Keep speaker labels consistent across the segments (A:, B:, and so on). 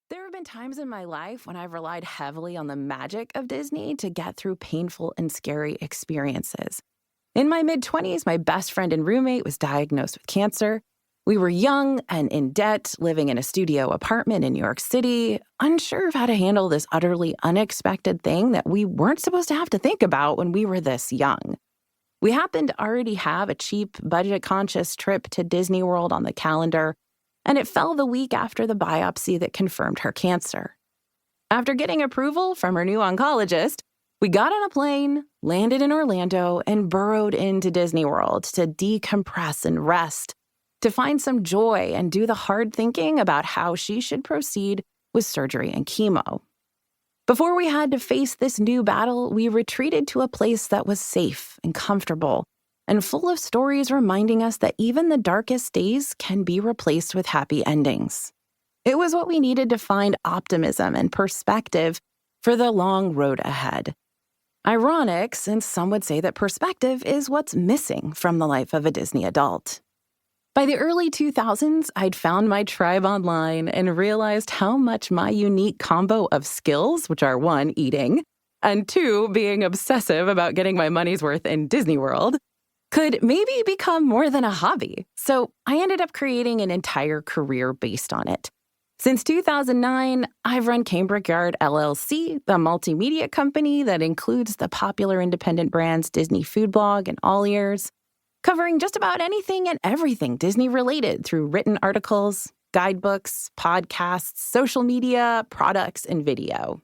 A: There have been times in my life when I've relied heavily on the magic of Disney to get through painful and scary experiences. In my mid-20s, my best friend and roommate was diagnosed with cancer. We were young and in debt, living in a studio apartment in New York City, unsure of how to handle this utterly unexpected thing that we weren't supposed to have to think about when we were this young. We happened to already have a cheap, budget-conscious trip to Disney World on the calendar, and it fell the week after the biopsy that confirmed her cancer. After getting approval from her new oncologist, we got on a plane, landed in Orlando, and burrowed into Disney World to decompress and rest, to find some joy and do the hard thinking about how she should proceed with surgery and chemo. Before we had to face this new battle, we retreated to a place that was safe and comfortable and full of stories reminding us that even the darkest days can be replaced with happy endings. It was what we needed to find optimism and perspective for the long road ahead. Ironic, since some would say that perspective is what's missing from the life of a Disney adult. By the early 2000s, I'd found my tribe online and realized how much my unique combo of skills, which are 1, eating, and 2, being obsessive about getting my money's worth in Disney World, could maybe become more than a hobby. So I ended up creating an entire career based on it. Since 2009, I've run Cambric Yard LLC, the multimedia company that includes the popular independent brands Disney Food Blog and All Ears, covering just about anything and everything Disney-related through written articles, guidebooks, podcasts, social media, products, and video.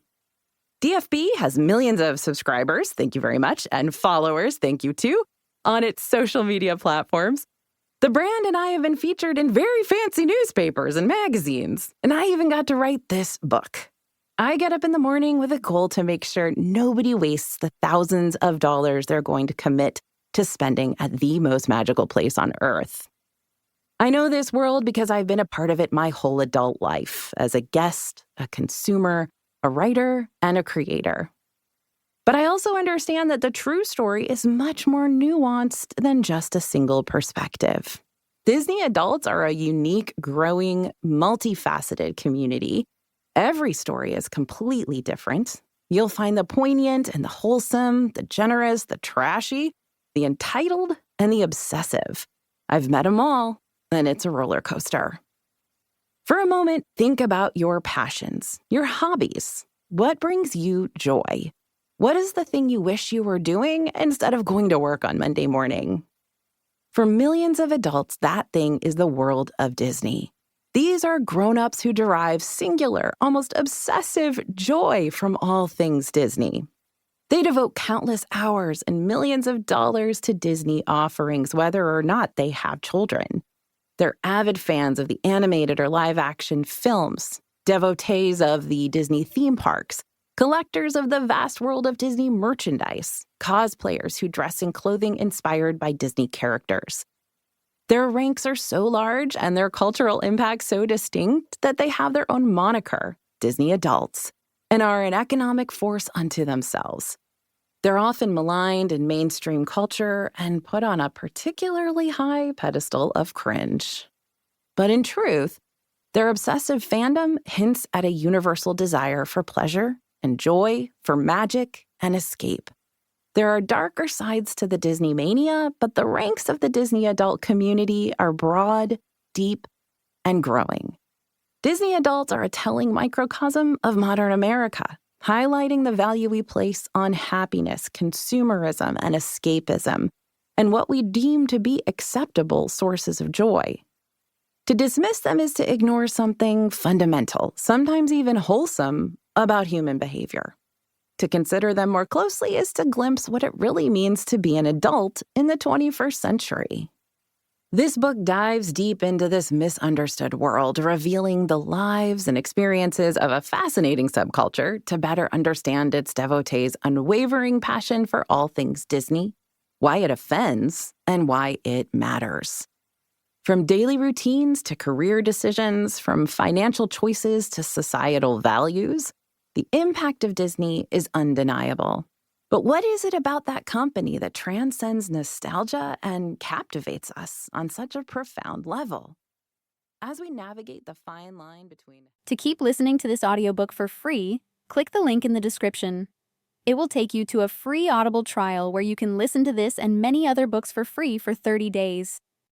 A: DFB has millions of subscribers, thank you very much, and followers, thank you too, on its social media platforms. The brand and I have been featured in very fancy newspapers and magazines, and I even got to write this book. I get up in the morning with a goal to make sure nobody wastes the thousands of dollars they're going to commit to spending at the most magical place on Earth. I know this world because I've been a part of it my whole adult life, as a guest, a consumer, a writer, and a creator. But I also understand that the true story is much more nuanced than just a single perspective. Disney adults are a unique, growing, multifaceted community. Every story is completely different. You'll find the poignant and the wholesome, the generous, the trashy, the entitled, and the obsessive. I've met them all, and it's a roller coaster. For a moment, think about your passions, your hobbies. What brings you joy? What is the thing you wish you were doing instead of going to work on Monday morning? For millions of adults, that thing is the world of Disney. These are grown-ups who derive singular, almost obsessive joy from all things Disney. They devote countless hours and millions of dollars to Disney offerings, whether or not they have children. They're avid fans of the animated or live-action films, devotees of the Disney theme parks, collectors of the vast world of Disney merchandise, cosplayers who dress in clothing inspired by Disney characters. Their ranks are so large and their cultural impact so distinct that they have their own moniker, Disney adults, and are an economic force unto themselves. They're often maligned in mainstream culture and put on a particularly high pedestal of cringe. But in truth, their obsessive fandom hints at a universal desire for pleasure and joy, for magic and escape. There are darker sides to the Disney mania, but the ranks of the Disney adult community are broad, deep, and growing. Disney adults are a telling microcosm of modern America, highlighting the value we place on happiness, consumerism, and escapism, and what we deem to be acceptable sources of joy. To dismiss them is to ignore something fundamental, sometimes even wholesome, about human behavior. To consider them more closely is to glimpse what it really means to be an adult in the 21st century. This book dives deep into this misunderstood world, revealing the lives and experiences of a fascinating subculture to better understand its devotees' unwavering passion for all things Disney, why it offends, and why it matters. From daily routines to career decisions, from financial choices to societal values, the impact of Disney is undeniable. But what is it about that company that transcends nostalgia and captivates us on such a profound level? As we navigate the fine line between...
B: To keep listening to this audiobook for free, click the link in the description. It will take you to a free Audible trial where you can listen to this and many other books for free for 30 days.